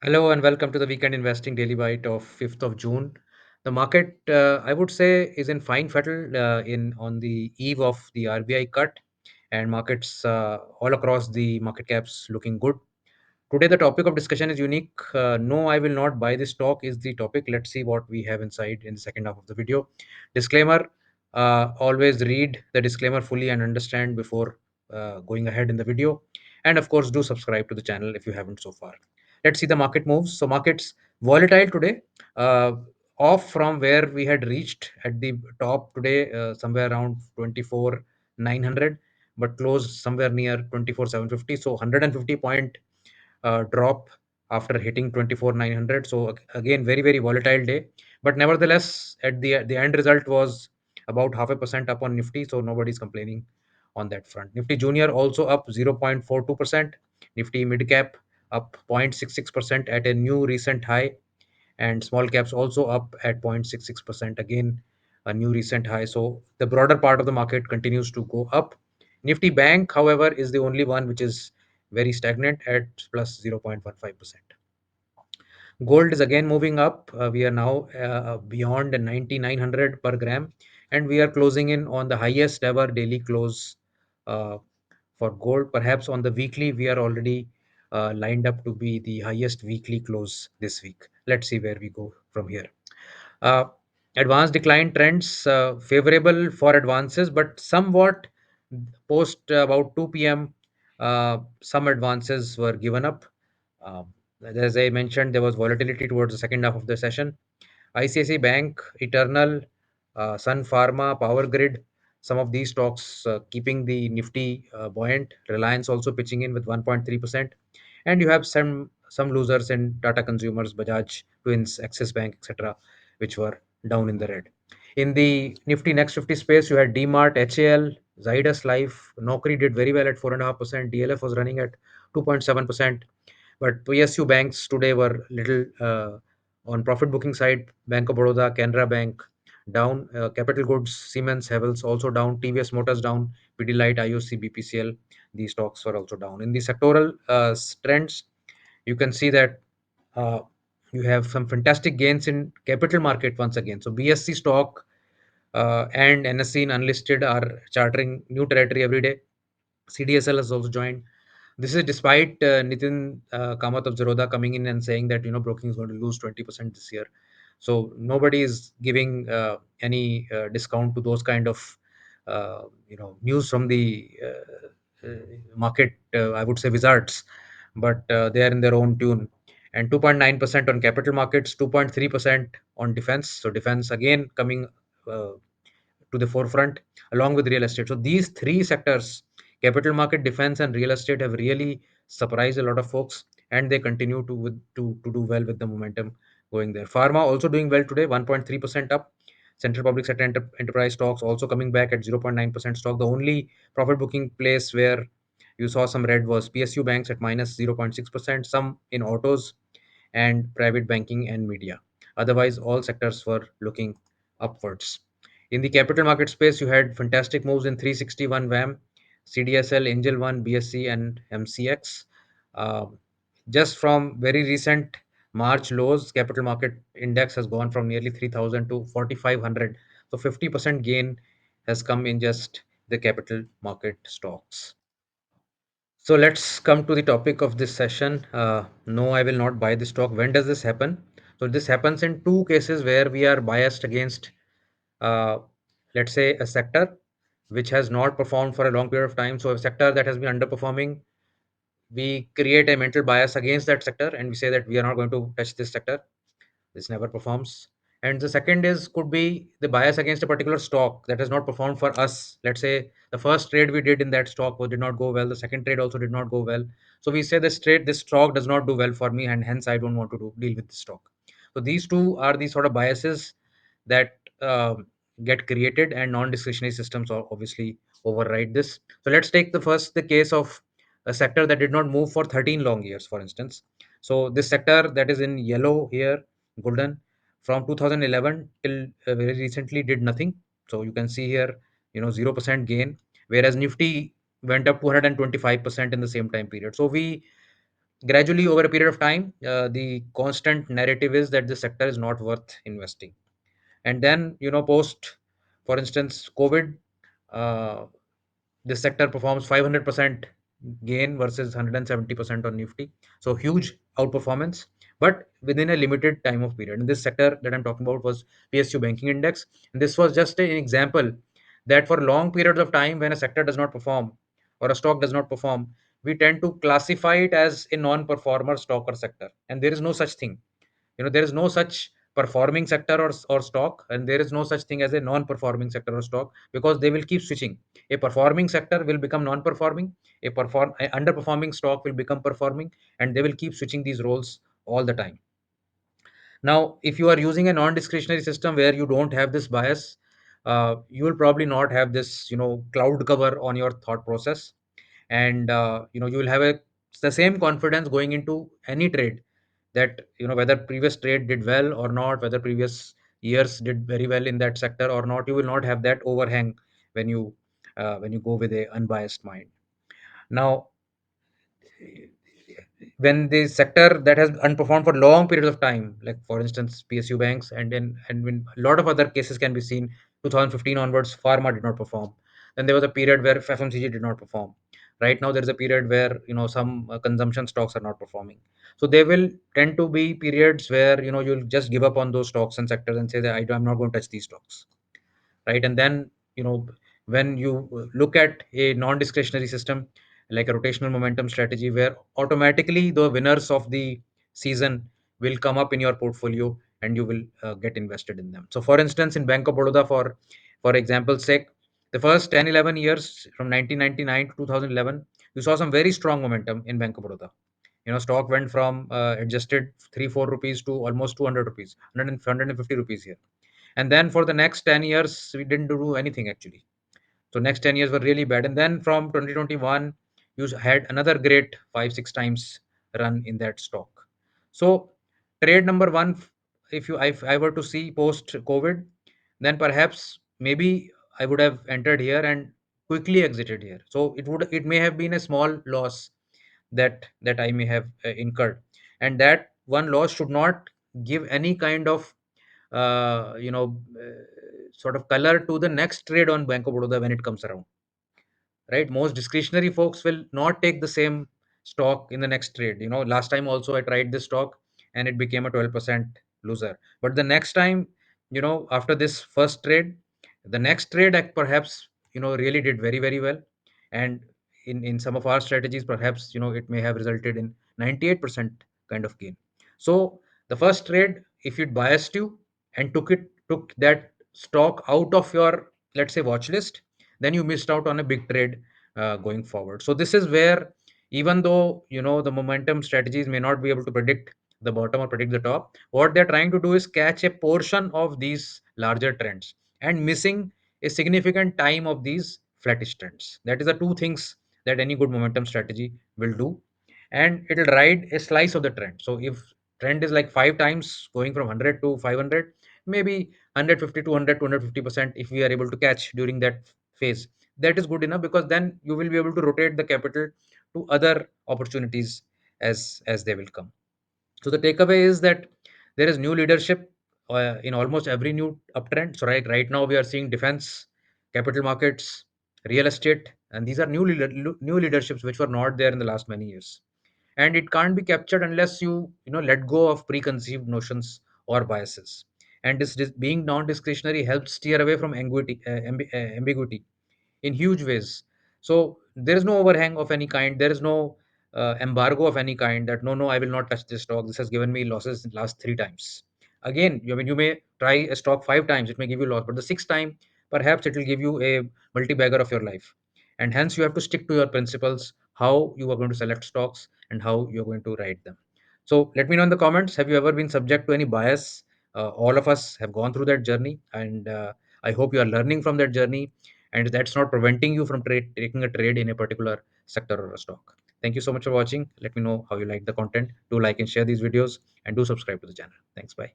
Hello and welcome to the Weekend Investing Daily Bite of 5th of June. The market, I would say, is in fine fettle in on the eve of the RBI cut, and markets all across the market caps looking good. Today, the topic of discussion is unique. No, I will not buy this stock is the topic. Let's see what we have inside in the second half of the video. Disclaimer: always read the disclaimer fully and understand before going ahead in the video. And of course, do subscribe to the channel if you haven't so far. Let's see the market moves. So, markets volatile today, uh, off from where we had reached at the top today, somewhere around 24,900, but closed somewhere near 24,750. So, 150 point drop after hitting 24,900. So again, very volatile day. But nevertheless, at the end result was about 0.5% up on Nifty. So nobody's complaining on that front. Nifty Junior also up 0.42%. Nifty Mid Cap up 0.66% at a new recent high, and small caps also up at 0.66%, again a new recent high. So the broader part of the market continues to go up. Nifty Bank, however, is the only one which is very stagnant at plus 0.15%. Gold is again moving up. We are now beyond 9,900 per gram, and we are closing in on the highest ever daily close uh, for gold. Perhaps on the weekly, we are already lined up to be the highest weekly close this week. Let's see where we go from here. Uh, Advanced decline trends favorable for advances, but somewhat post about 2 p.m. Some advances were given up. As I mentioned, there was volatility towards the second half of the session. ICICI Bank, Eternal, Sun Pharma, Power Grid, some of these stocks keeping the Nifty buoyant. Reliance also pitching in with 1.3%. And you have some losers in Tata Consumers, Bajaj, Twins, Axis Bank, etc., which were down in the red. In the Nifty Next 50 space, you had DMart, HAL, Zydus Life, Naukri did very well at 4.5%. DLF was running at 2.7%. But PSU banks today were little on profit booking side. Bank of Baroda, Canara Bank down. Capital Goods, Siemens, Havels also down. TVS Motors down. Pidilite, IOC, BPCL. These stocks were also down. In the sectoral trends, you can see that uh, you have some fantastic gains in capital market once again. So BSC stock and NSE in unlisted are chartering new territory every day. CDSL has also joined. This is despite Nitin Kamath of Zerodha coming in and saying that broking is going to lose 20% this year. So nobody is giving any discount to those kind of news from the market. I would say wizards, but they are in their own tune. And 2.9% on capital markets, 2.3% on defense. So defense again coming uh, to the forefront along with real estate. So these three sectors, capital market, defense, and real estate, have really surprised a lot of folks, and they continue to do well with the momentum going there. Pharma also doing well today, 1.3% up. Central public sector enterprise stocks also coming back at 0.9% stock. The only profit booking place where you saw some red was PSU banks at minus 0.6%, some in autos and private banking and media. Otherwise, all sectors were looking upwards. In the capital market space, you had fantastic moves in 361 WAM, CDSL, Angel One, BSC, and MCX. Um, just from very recent March lows, capital market index has gone from nearly 3,000 to 4,500. So 50% gain has come in just the capital market stocks. So let's come to the topic of this session. No, I will not buy the stock. When does this happen? So this happens in two cases where we are biased against, uh, let's say, a sector which has not performed for a long period of time. So a sector that has been underperforming, we create a mental bias against that sector and we say that we are not going to touch this sector. This never performs. And the second is could be the bias against a particular stock that has not performed for us. Let's say the first trade we did in that stock did not go well. The second trade also did not go well. So we say this stock does not do well for me, and hence I don't want to deal with this stock. So these two are the sort of biases that get created, and non-discretionary systems obviously override this. So let's take the case of a sector that did not move for 13 long years, for instance. So this sector that is in yellow here, golden, from 2011 till very recently did nothing. So you can see here 0% gain, whereas Nifty went up 225% in the same time period. So we gradually over a period of time, the constant narrative is that the sector is not worth investing. And then, post, for instance, COVID, uh, this sector performs 500% gain versus 170% on Nifty. So huge outperformance, but within a limited time of period. And this sector that I'm talking about was PSU Banking Index. And this was just an example that for long periods of time, when a sector does not perform or a stock does not perform, we tend to classify it as a non-performer stock or sector. And there is no such thing. There is no such performing sector or stock, and there is no such thing as a non-performing sector or stock, because they will keep switching. A performing sector will become non-performing, a underperforming stock will become performing, and they will keep switching these roles all the time. Now, if you are using a non-discretionary system where you don't have this bias, you will probably not have this cloud cover on your thought process. And you will have the same confidence going into any trade, that whether previous trade did well or not, whether previous years did very well in that sector or not, you will not have that overhang when you go with a unbiased mind. Now, when the sector that has unperformed for long periods of time, like for instance PSU banks, and when a lot of other cases can be seen, 2015 onwards, pharma did not perform. Then there was a period where FMCG did not perform. Right now there is a period where some consumption stocks are not performing. So there will tend to be periods where you'll just give up on those stocks and sectors and say that I'm not going to touch these stocks, right? And then when you look at a non-discretionary system like a rotational momentum strategy, where automatically the winners of the season will come up in your portfolio and you will get invested in them. So for instance, in Bank of Baroda, for example's sake, the first 10 11 years from 1999 to 2011, you saw some very strong momentum in Bank of Baroda. Stock went from adjusted 3 4 rupees to almost 200 rupees, 150 rupees here. And then for the next 10 years we didn't do anything actually. So next 10 years were really bad. And then from 2021 you had another great 5 6 times run in that stock. So trade number one, if I were to see post COVID, then perhaps maybe I would have entered here and quickly exited here. So it may have been a small loss that I may have incurred, and that one loss should not give any kind of sort of color to the next trade on Bank of Baroda when it comes around, right? Most discretionary folks will not take the same stock in the next trade. Last time also I tried this stock and it became a 12% loser. But the next time, after this first trade, the next trade I perhaps really did very very well. And in some of our strategies, perhaps it may have resulted in 98% kind of gain. So the first trade, if it biased you and took that stock out of your, let's say, watch list, then you missed out on a big trade going forward. So this is where, even though the momentum strategies may not be able to predict the bottom or predict the top, what they're trying to do is catch a portion of these larger trends and missing a significant time of these flattish trends. That is the two things that any good momentum strategy will do, and it'll ride a slice of the trend. So if trend is like 5 times going from 100 to 500, maybe 150 to 100 250%, if we are able to catch during that phase, that is good enough, because then you will be able to rotate the capital to other opportunities as they will come. So the takeaway is that there is new leadership in almost every new uptrend. So right now we are seeing defense, capital markets, real estate, and these are new leaderships which were not there in the last many years. And it can't be captured unless you let go of preconceived notions or biases. And this being non-discretionary helps steer away from ambiguity in huge ways. So there is no overhang of any kind. There is no embargo of any kind, that no, I will not touch this stock. This has given me losses in last 3 times. Again, you may try a stock 5 times, it may give you loss, but the sixth time, perhaps it will give you a multi-bagger of your life. And hence you have to stick to your principles, how you are going to select stocks and how you're going to ride them. So let me know in the comments, have you ever been subject to any bias? All of us have gone through that journey, and I hope you are learning from that journey, and that's not preventing you from taking a trade in a particular sector or a stock. Thank you so much for watching. Let me know how you like the content. Do like and share these videos, and do subscribe to the channel. Thanks. Bye.